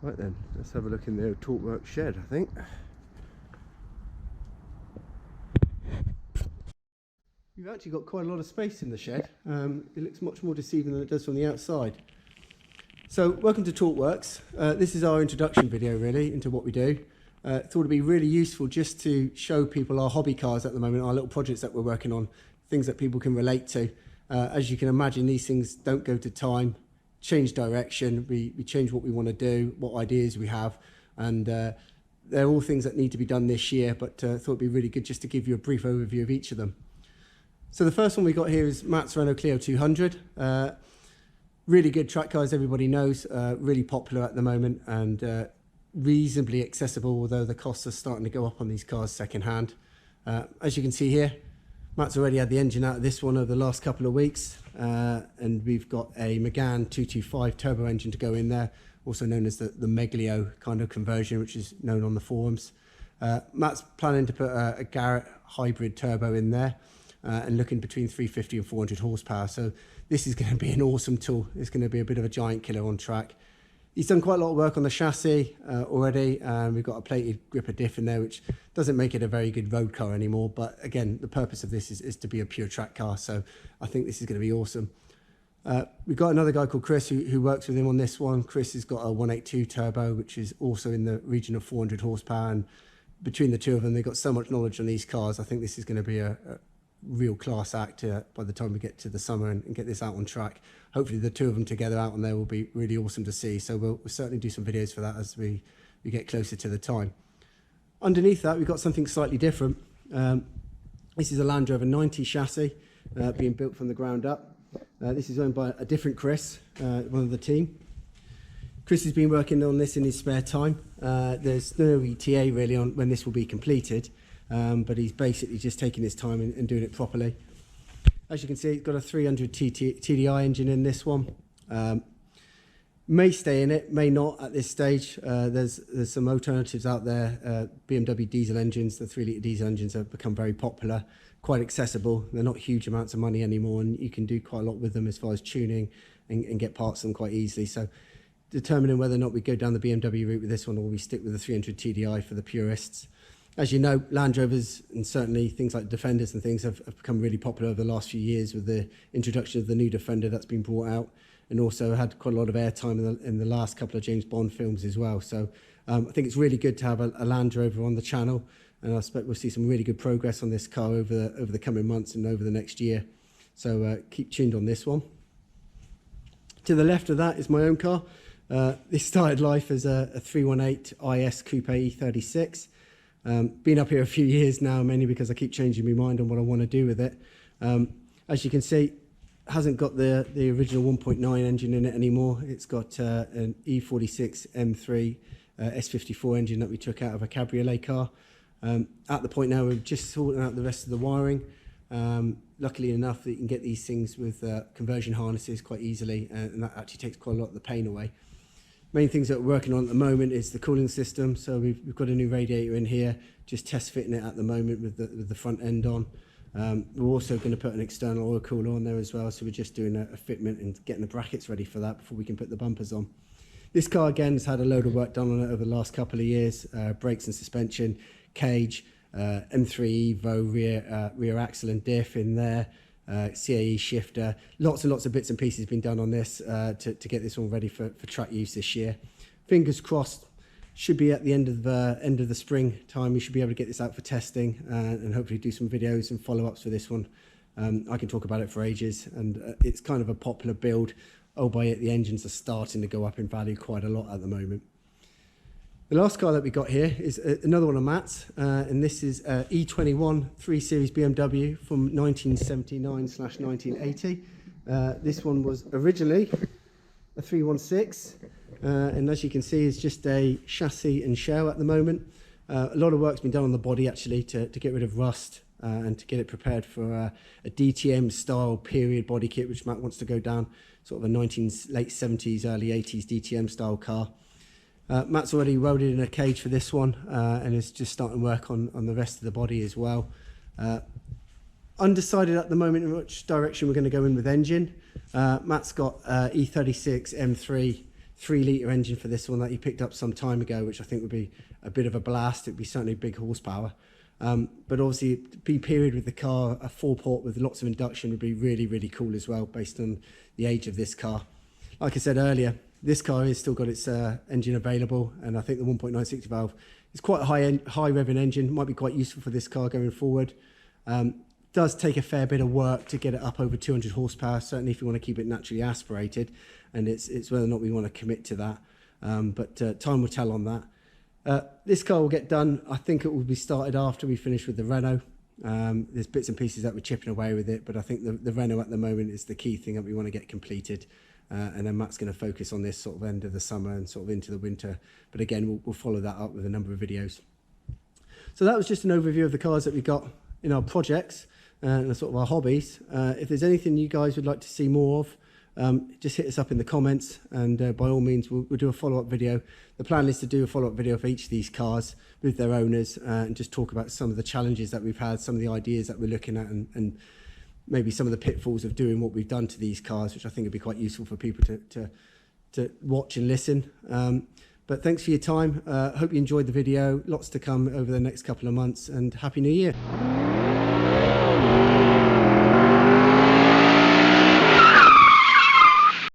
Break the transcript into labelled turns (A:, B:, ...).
A: Right then, let's have a look in the Torqueworx shed, I think. You've actually got quite a lot of space in the shed. It looks much more deceiving than it does from the outside. So, welcome to Torqueworx. This is our introduction video really into what we do. Thought it'd be really useful just to show people our hobby cars at the moment, our little projects that we're working on, things that people can relate to. As you can imagine, these things don't go to time, change direction, we change what we want to do, what ideas we have, and they're all things that need to be done this year, but thought it'd be really good just to give you a brief overview of each of them. So the first one we got here is Matt's Renault Clio 200. Really good track car, as everybody knows, really popular at the moment and reasonably accessible, although the costs are starting to go up on these cars second hand. As you can see here, Matt's already had the engine out of this one over the last couple of weeks, and we've got a Megane 225 turbo engine to go in there, also known as the Meglio kind of conversion, which is known on the forums. Matt's planning to put a Garrett hybrid turbo in there and looking between 350 and 400 horsepower. So this is going to be an awesome tool. It's going to be a bit of a giant killer on track. He's done quite a lot of work on the chassis already. We've got a plated gripper diff in there, which doesn't make it a very good road car anymore. But again, the purpose of this is to be a pure track car. So I think this is going to be awesome. We've got another guy called Chris who works with him on this one. Chris has got a 182 turbo, which is also in the region of 400 horsepower. And between the two of them, they've got so much knowledge on these cars. I think this is going to be a real class act by the time we get to the summer and get this out on track. Hopefully the two of them together out on there will be really awesome to see. So we'll certainly do some videos for that as we get closer to the time. Underneath that, we've got something slightly different. This is a Land Rover 90 chassis being built from the ground up. This is owned by a different Chris, one of the team. Chris has been working on this in his spare time. There's no ETA really on when this will be completed, but he's basically just taking his time and doing it properly. As you can see, it's got a 300 TDI engine in this one. May stay in it, may not at this stage. There's some alternatives out there. BMW diesel engines, the 3 litre diesel engines have become very popular, quite accessible. They're not huge amounts of money anymore, and you can do quite a lot with them as far as tuning and get parts of them quite easily. So determining whether or not we go down the BMW route with this one or we stick with the 300 TDI for the purists. As you know, Land Rovers and certainly things like Defenders and things have become really popular over the last few years with the introduction of the new Defender that's been brought out, and also had quite a lot of airtime in the last couple of James Bond films as well. So I think it's really good to have a Land Rover on the channel, and I expect we'll see some really good progress on this car over the coming months and over the next year. So keep tuned on this one. To the left of that is my own car. This started life as a 318 IS Coupe E36. Been up here a few years now, mainly because I keep changing my mind on what I want to do with it. As you can see, hasn't got the original 1.9 engine in it anymore. It's got an E46 M3 S54 engine that we took out of a cabriolet car. At the point now, we're just sorting out the rest of the wiring. Luckily enough that you can get these things with conversion harnesses quite easily, and that actually takes quite a lot of the pain away. Main things that we're working on at the moment is the cooling system. So we've got a new radiator in here, just test fitting it at the moment with the front end on. We're also going to put an external oil cooler on there as well. So we're just doing a fitment and getting the brackets ready for that before we can put the bumpers on. This car again has had a load of work done on it over the last couple of years. Brakes and suspension, cage, M3 Evo rear axle and diff in there. CAE shifter, lots and lots of bits and pieces been done on this to get this all ready for track use this year. Fingers crossed, should be at the end of the spring time. We should be able to get this out for testing and hopefully do some videos and follow-ups for this one. I can talk about it for ages, and it's kind of a popular build. Albeit the engines are starting to go up in value quite a lot at the moment. The last car that we got here is another one of Matt's, and this is E21 3 Series BMW from 1979/1980. This one was originally a 316, and as you can see, it's just a chassis and shell at the moment. A lot of work's been done on the body actually to get rid of rust and to get it prepared for a DTM style period body kit, which Matt wants to go down sort of a late 70s, early 80s DTM style car. Matt's already welded in a cage for this one and is just starting work on the rest of the body as well. Undecided at the moment in which direction we're going to go in with engine. Matt's got E36 M3 3-litre engine for this one that he picked up some time ago, which I think would be a bit of a blast. It'd be certainly big horsepower. But obviously, B period with the car, a 4-port with lots of induction would be really, really cool as well, based on the age of this car. Like I said earlier, this car has still got its engine available, and I think the 1.96 valve is quite a high revving engine. Might be quite useful for this car going forward. Does take a fair bit of work to get it up over 200 horsepower, certainly if you want to keep it naturally aspirated, and it's whether or not we want to commit to that. But time will tell on that. This car will get done. I think it will be started after we finish with the Renault. There's bits and pieces that we're chipping away with it, but I think the Renault at the moment is the key thing that we want to get completed. And then Matt's going to focus on this sort of end of the summer and sort of into the winter. But again, we'll follow that up with a number of videos. So that was just an overview of the cars that we got in our projects and sort of our hobbies. If there's anything you guys would like to see more of, just hit us up in the comments, and by all means we'll do a follow-up video. The plan is to do a follow-up video for each of these cars with their owners, and just talk about some of the challenges that we've had, some of the ideas that we're looking at, and maybe some of the pitfalls of doing what we've done to these cars, which I think would be quite useful for people to watch and listen. But thanks for your time. Hope you enjoyed the video. Lots to come over the next couple of months, and Happy New Year.